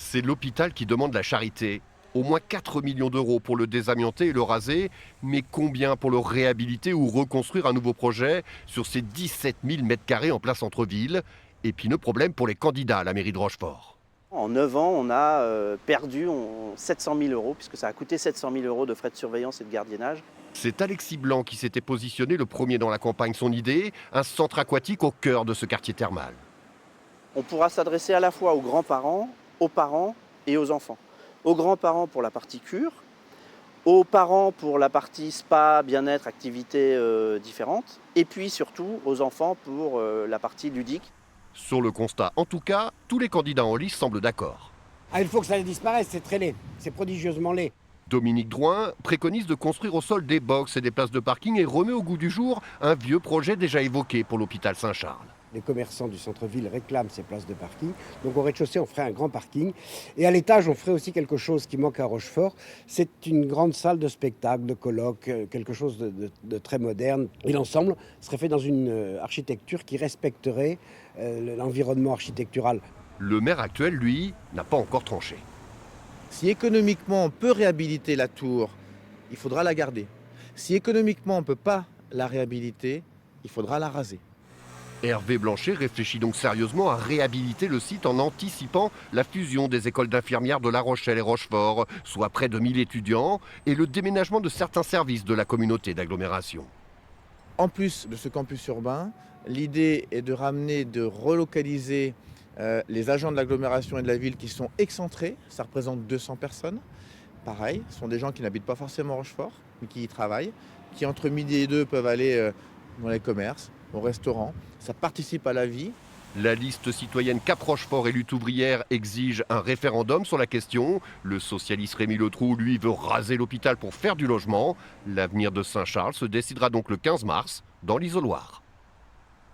C'est l'hôpital qui demande la charité. Au moins 4 millions d'euros pour le désamianter et le raser, mais combien pour le réhabiliter ou reconstruire un nouveau projet sur ces 17 000 mètres carrés en plein centre-ville? Épineux problème pour les candidats à la mairie de Rochefort. En 9 ans, on a perdu 700 000 euros, puisque ça a coûté 700 000 euros de frais de surveillance et de gardiennage. C'est Alexis Blanc qui s'était positionné le premier dans la campagne. Son idée, un centre aquatique au cœur de ce quartier thermal. On pourra s'adresser à la fois aux grands-parents, aux parents et aux enfants. Aux grands-parents pour la partie cure, aux parents pour la partie spa, bien-être, activités différentes, et puis surtout aux enfants pour la partie ludique. Sur le constat, en tout cas, tous les candidats en lice semblent d'accord. Ah, il faut que ça disparaisse, c'est très laid, c'est prodigieusement laid. Dominique Drouin préconise de construire au sol des box et des places de parking et remet au goût du jour un vieux projet déjà évoqué pour l'hôpital Saint-Charles. Les commerçants du centre-ville réclament ces places de parking. Donc au rez-de-chaussée, on ferait un grand parking. Et à l'étage, on ferait aussi quelque chose qui manque à Rochefort. C'est une grande salle de spectacle, de colloque, quelque chose de très moderne. Et l'ensemble serait fait dans une architecture qui respecterait l'environnement architectural. Le maire actuel, lui, n'a pas encore tranché. Si économiquement on peut réhabiliter la tour, il faudra la garder. Si économiquement on ne peut pas la réhabiliter, il faudra la raser. Hervé Blanchet réfléchit donc sérieusement à réhabiliter le site en anticipant la fusion des écoles d'infirmières de La Rochelle et Rochefort, soit près de 1000 étudiants, et le déménagement de certains services de la communauté d'agglomération. En plus de ce campus urbain, l'idée est de ramener, de relocaliser les agents de l'agglomération et de la ville qui sont excentrés. Ça représente 200 personnes. Pareil, ce sont des gens qui n'habitent pas forcément Rochefort, mais qui y travaillent, qui entre midi et deux peuvent aller dans les commerces, au restaurant. Ça participe à la vie. La liste citoyenne Cap Rochefort et Lutte ouvrière exige un référendum sur la question. Le socialiste Rémi Letroux, lui, veut raser l'hôpital pour faire du logement. L'avenir de Saint-Charles se décidera donc le 15 mars dans l'Isoloir.